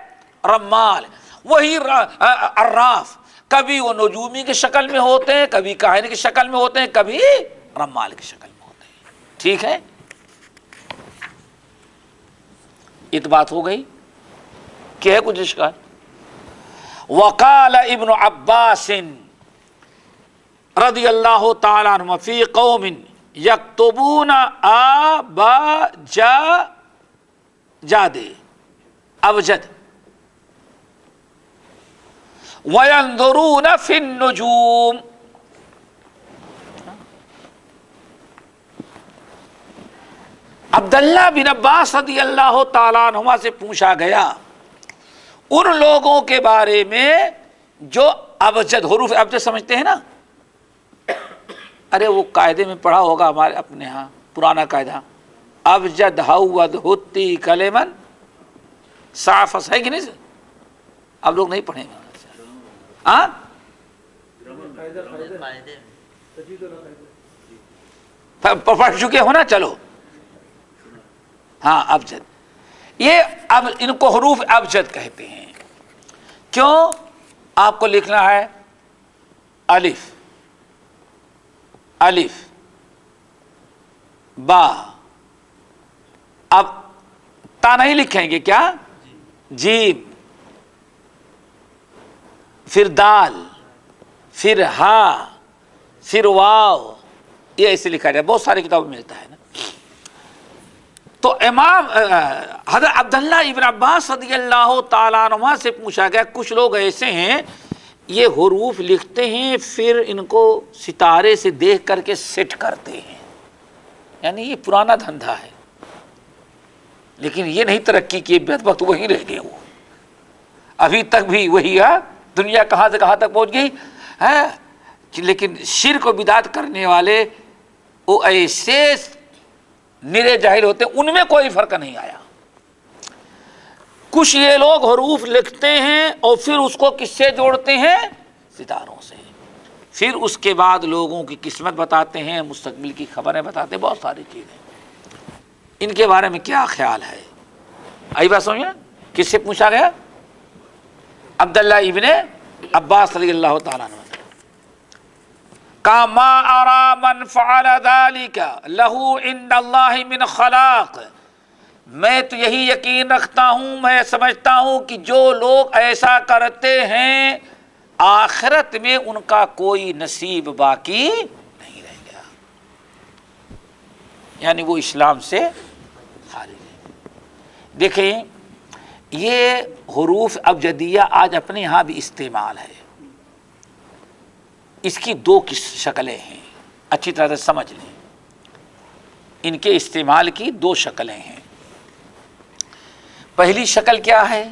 رمال. وہی عراف کبھی وہ نجومی کی شکل میں ہوتے ہیں، کبھی کاہن کی شکل میں ہوتے ہیں، کبھی رمال کی شکل میں ہوتے ہیں. ٹھیک ہے، یہ بات ہو گئی کہ ہے کچھ اشکال؟ وقال ابن عباس رضی اللہ تعالیٰ عنہ فی قوم یکتبون ابجد وینظرون فی النجوم. عبداللہ بن عباس رضی اللہ تعالیٰ عنہما سے پوچھا گیا ان لوگوں کے بارے میں جو ابجد، حروف ابجد سمجھتے ہیں نا؟ ارے وہ قاعدے میں پڑھا ہوگا ہمارے اپنے ہاں، پرانا قاعدہ، ابجد حود ہتی کلمن صافس، ہے کہ نہیں؟ اب لوگ نہیں پڑھیں گے. ہاں پڑھ چکے ہو نا؟ چلو ہاں ابجد، یہ اب ان کو حروف ابجد کہتے ہیں. کیوں؟ آپ کو لکھنا ہے الف، الف با، اب تا نہیں لکھیں گے کیا؟ جیم، پھر دال، پھر ہا، پھر واو، یہ ایسے لکھا جائے. بہت ساری کتابوں میں ملتا ہے نا. تو امام حضرت عبداللہ ابن عباس رضی اللہ تعالیٰ عنہ سے پوچھا گیا کچھ لوگ ایسے ہیں یہ حروف لکھتے ہیں پھر ان کو ستارے سے دیکھ کر کے سیٹ کرتے ہیں، یعنی یہ پرانا دھندا ہے، لیکن یہ نہیں ترقی کی، بدبخت وہی رہ گئے. وہ ابھی تک بھی وہی ہے. دنیا کہاں سے کہاں تک پہنچ گئی ہے، لیکن شرک و بدعت کرنے والے وہ ایسے نرے جاہل ہوتے ہیں، ان میں کوئی فرق نہیں آیا. کچھ یہ لوگ حروف لکھتے ہیں اور پھر اس کو کس سے جوڑتے ہیں؟ ستاروں سے. پھر اس کے بعد لوگوں کی قسمت بتاتے ہیں، مستقبل کی خبریں بتاتے ہیں، بہت ساری چیزیں. ان کے بارے میں کیا خیال ہے؟ آئی بات سمجھے؟ کس سے پوچھا گیا؟ عبداللہ ابن عباس رضی اللہ تعالیٰ عنہ. ما ارى من فعل ذلك له عند اللہ من خلاق. میں تو یہی یقین رکھتا ہوں، میں سمجھتا ہوں کہ جو لوگ ایسا کرتے ہیں آخرت میں ان کا کوئی نصیب باقی نہیں رہ گیا، یعنی وہ اسلام سے خارج ہے. دیکھیں یہ حروف ابجدیہ آج اپنے یہاں بھی استعمال ہے. اس کی دو شکلیں ہیں، اچھی طرح سے سمجھ لیں. ان کے استعمال کی دو شکلیں ہیں. پہلی شکل کیا ہے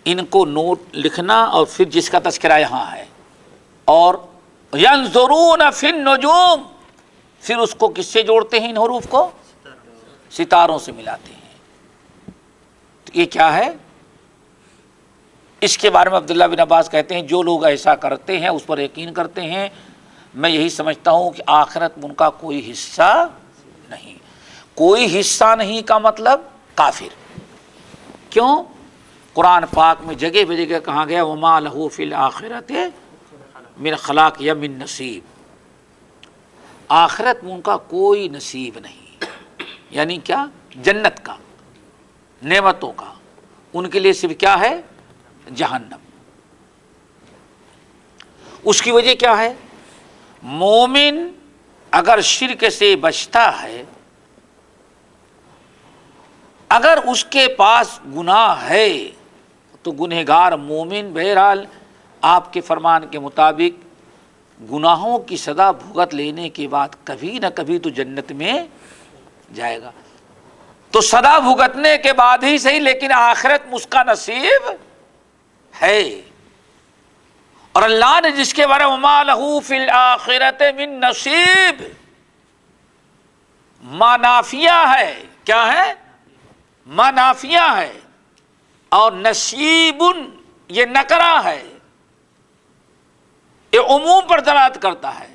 ان کو نوٹ لکھنا اور پھر جس کا تذکرہ یہاں ہے. اور ینظرون فی النجوم، پھر اس کو کس سے جوڑتے ہیں؟ ان حروف کو ستاروں سے ملاتے ہیں. تو یہ کیا ہے؟ اس کے بارے میں عبداللہ بن عباس کہتے ہیں جو لوگ ایسا کرتے ہیں اس پر یقین کرتے ہیں، میں یہی سمجھتا ہوں کہ آخرت میں ان کا کوئی حصہ نہیں. کوئی حصہ نہیں کا مطلب کافر. کیوں؟ قرآن پاک میں جگہ بہ جگہ کہا گیا وما لہ فی الآخرۃ من خلاق یا من نصیب. آخرت میں ان کا کوئی نصیب نہیں. یعنی کیا؟ جنت کا، نعمتوں کا. ان کے لیے صرف کیا ہے؟ جہنم. اس کی وجہ کیا ہے؟ مومن اگر شرک سے بچتا ہے، اگر اس کے پاس گناہ ہے تو گنہگار مومن بہرحال آپ کے فرمان کے مطابق گناہوں کی سزا بھگت لینے کے بعد کبھی نہ کبھی تو جنت میں جائے گا. تو سزا بھگتنے کے بعد ہی صحیح، لیکن آخرت میں اس کا نصیب ہے. اور اللہ نے جس کے بارے میں وما لہ فی الآخرۃ من نصیب، ما نافیہ ہے. کیا ہے؟ ما نافیہ ہے. اور نصیب یہ نکرہ ہے، یہ عموم پر دلالت کرتا ہے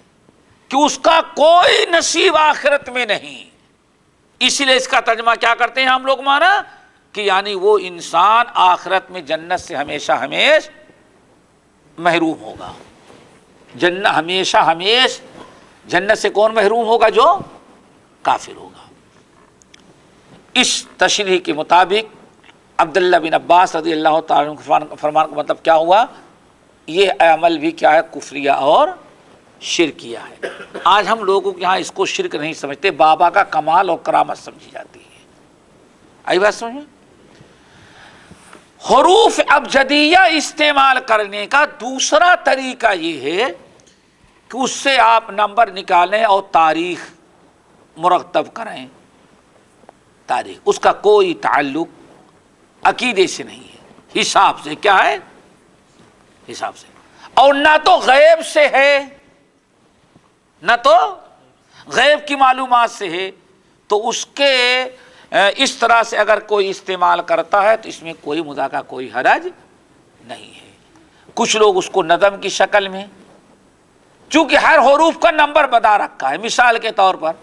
کہ اس کا کوئی نصیب آخرت میں نہیں. اسی لیے اس کا ترجمہ کیا کرتے ہیں ہم لوگ مانا کہ یعنی وہ انسان آخرت میں جنت سے ہمیشہ ہمیش محروم ہوگا. جنت ہمیشہ ہمیش جنت سے کون محروم ہوگا؟ جو کافر ہوگا. اس تشریح کے مطابق عبداللہ بن عباس رضی اللہ تعالیٰ عنہ فرمان کا مطلب کیا ہوا؟ یہ عمل بھی کیا ہے؟ کفریہ اور شرکیہ ہے. آج ہم لوگوں کے یہاں اس کو شرک نہیں سمجھتے، بابا کا کمال اور کرامت سمجھی جاتی ہے. آئی بات سمجھیں؟ حروف ابجدیہ استعمال کرنے کا دوسرا طریقہ یہ ہے کہ اس سے آپ نمبر نکالیں اور تاریخ مرتب کریں. تاریخ اس کا کوئی تعلق عقیدے سے نہیں ہے، حساب سے. کیا ہے؟ حساب سے. اور نہ تو غیب سے ہے، نہ تو غیب کی معلومات سے ہے. تو اس کے اس طرح سے اگر کوئی استعمال کرتا ہے تو اس میں کوئی مذاکرہ کوئی حرج نہیں ہے. کچھ لوگ اس کو نظم کی شکل میں، چونکہ ہر حروف کا نمبر بتا رکھا ہے. مثال کے طور پر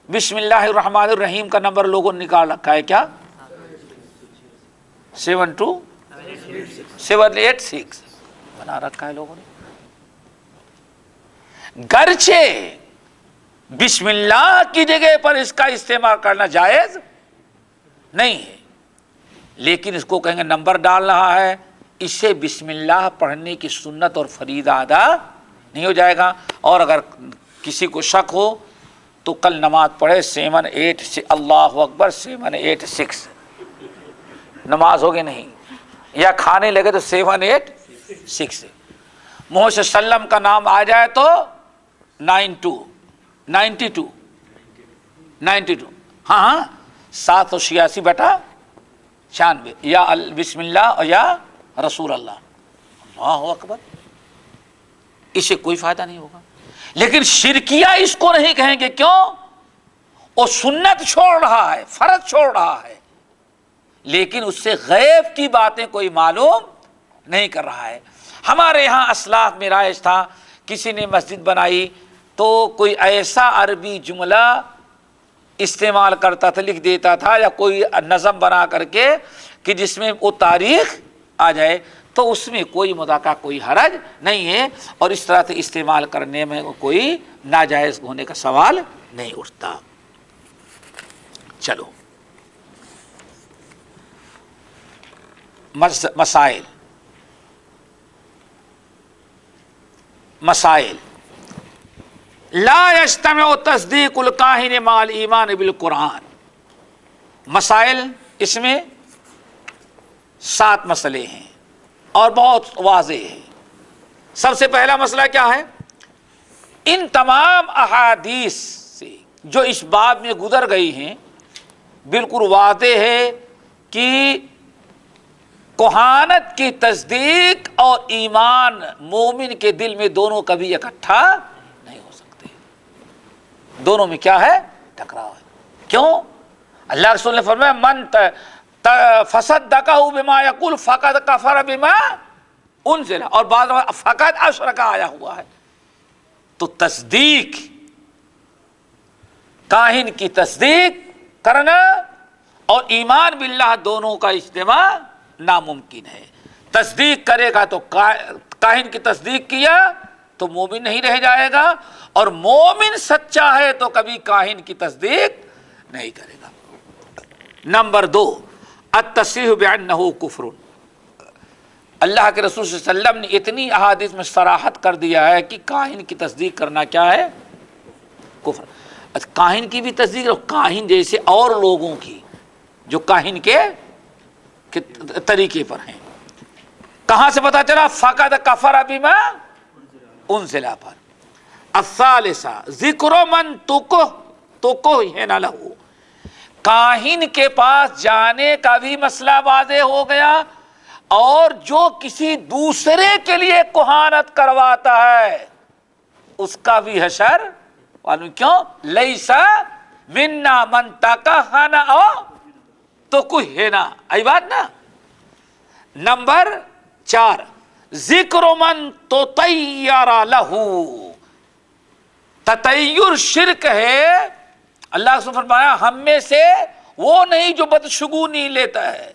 بسم اللہ الرحمن الرحیم کا نمبر لوگوں نے نکال رکھا ہے. کیا؟ 72786 بنا رکھا ہے لوگوں نے. گرچہ بسم اللہ کی جگہ پر اس کا استعمال کرنا جائز نہیں ہے، لیکن اس کو کہیں گے نمبر ڈال رہا ہے، اس سے بسم اللہ پڑھنے کی سنت اور فریضہ ادا نہیں ہو جائے گا. اور اگر کسی کو شک ہو تو کل نماز پڑھے 786 اللہ اکبر 786 نماز ہوگی نہیں، یا کھانے لگے تو 786. محمد صلی اللہ علیہ وسلم کا نام آ جائے تو 92 ہاں 786/96 یا بسم اللہ اور یا رسول اللہ. اللہ اکبر. اس سے کوئی فائدہ نہیں ہوگا. لیکن شرکیہ اس کو نہیں کہیں گے. کیوں؟ وہ سنت چھوڑ رہا ہے، فرض چھوڑ رہا ہے، لیکن اس سے غیب کی باتیں کوئی معلوم نہیں کر رہا ہے. ہمارے یہاں اسلاف میں رائج تھا، کسی نے مسجد بنائی تو کوئی ایسا عربی جملہ استعمال کرتا تھا، لکھ دیتا تھا، یا کوئی نظم بنا کر کے کہ جس میں وہ تاریخ آ جائے، تو اس میں کوئی مذاکرہ کوئی حرج نہیں ہے، اور اس طرح سے استعمال کرنے میں کوئی ناجائز ہونے کا سوال نہیں اٹھتا. چلو مسائل لا یجتمع تصدیق الکاہن مع الایمان بالقرآن. مسائل اس میں 7 مسئلے ہیں اور بہت واضح ہے. سب سے پہلا مسئلہ کیا ہے؟ ان تمام احادیث سے جو اس باب میں گزر گئی ہیں بالکل واضح ہے کہ کہانت کی تصدیق اور ایمان مومن کے دل میں دونوں کبھی اکٹھا نہیں ہو سکتے، دونوں میں کیا ہے؟ ٹکراؤ ہے۔ کیوں؟ اللہ رسول نے فرمایا من فصدقہ بما یقول فقد کفر بما انزل، اور بعض فقد اشرک آیا ہوا ہے۔ تو تصدیق، کاہن کی تصدیق کرنا اور ایمان باللہ دونوں کا اجتماع ناممکن ہے۔ تصدیق کرے گا تو کاہن کی تصدیق کیا تو مومن نہیں رہ جائے گا، اور مومن سچا ہے تو کبھی کاہن کی تصدیق نہیں کرے گا۔ نمبر 2، التصریح بانہ کفر۔ اللہ کے رسول صلی اللہ علیہ وسلم نے اتنی احادیث میں صراحت کر دیا ہے کہ کاہن کی تصدیق کرنا کیا ہے؟ کفر۔ کاہن کی بھی تصدیق، اور کاہن جیسے اور لوگوں کی جو کاہن کے طریقے پر ہیں۔ کہاں سے پتا چلا؟ فقد کفر بما انزل پر۔ الثالثہ ذکر من تکہن لہ، کاہن کے پاس جانے کا بھی مسئلہ واضح ہو گیا، اور جو کسی دوسرے کے لیے کہانت کرواتا ہے اس کا بھی حشر معلوم۔ کیوں؟ لیسا منا من تکہن او تکہن، ای بات نا۔ نمبر 4، ذکر من تطیر لہ، تطیر شرک ہے۔ اللہ سے فرمایا ہم میں سے وہ نہیں جو بدشگونی لیتا ہے،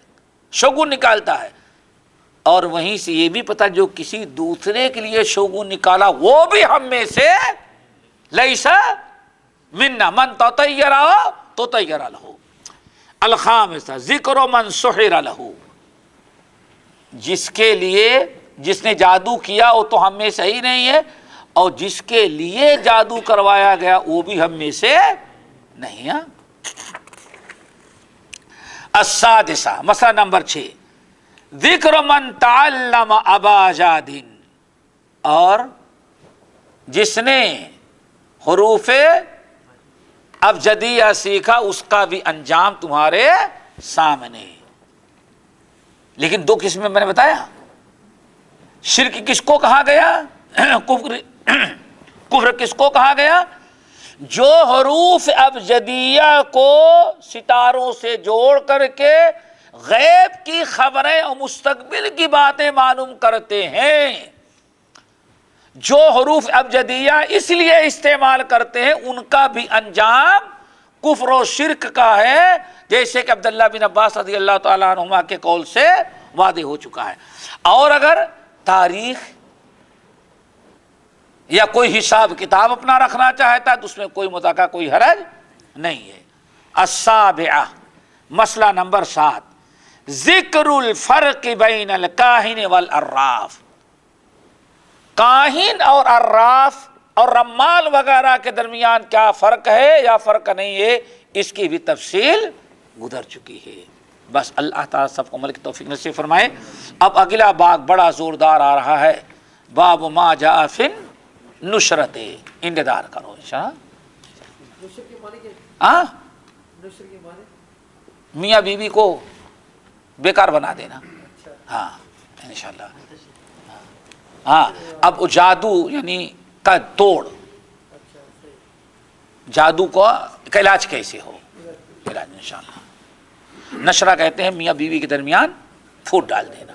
شگون نکالتا ہے، اور وہیں سے یہ بھی پتا جو کسی دوسرے کے لیے شگون نکالا وہ بھی ہم میں سے لیسا منا من تطیر لہ۔ الخامسہ ذکر من سحر لہ، جس کے لیے جس نے جادو کیا وہ تو ہم میں سے ہی نہیں ہے، اور جس کے لیے جادو کروایا گیا وہ بھی ہم میں سے نہیں ہے۔ السادسہ مسئلہ نمبر 6، ذکر من تعلم اباجاد، اور جس نے حروف ابجدیہ سیکھا اس کا بھی انجام تمہارے سامنے۔ لیکن 2 قسمیں میں نے بتایا۔ شرک کس کو کہا گیا؟ کفر کس کو کہا گیا؟ جو حروف ابجدیہ کو ستاروں سے جوڑ کر کے غیب کی خبریں اور مستقبل کی باتیں معلوم کرتے ہیں، جو حروف ابجدیہ اس لیے استعمال کرتے ہیں ان کا بھی انجام کفر و شرک کا ہے، جیسے کہ عبداللہ بن عباس رضی اللہ تعالیٰ عنہما کے قول سے واضح ہو چکا ہے۔ اور اگر تاریخ یا کوئی حساب کتاب اپنا رکھنا چاہتا ہے تو اس میں کوئی مذاکرہ، کوئی حرج نہیں ہے۔ السابعہ مسئلہ نمبر 7، ذکر الفرق بین الکاہن والعراف، کاہن اور عراف اور رمال وغیرہ کے درمیان کیا فرق ہے یا فرق نہیں ہے، اس کی بھی تفصیل گزر چکی ہے۔ بس اللہ تعالیٰ سب کو عمل کی توفیق نصیب فرمائے۔ اب اگلا باب بڑا زوردار آ رہا ہے، باب ما جاء فی النشرت، انتظار کرو انشاءاللہ۔ میاں بیوی کو بیکار بنا دینا، ہاں انشاءاللہ۔ ہاں اب جادو یعنی کا توڑ، جادو کا علاج کیسے ہو، علاج انشاءاللہ۔ نشرہ کہتے ہیں میاں بیوی کے درمیان پھوٹ ڈال دینا۔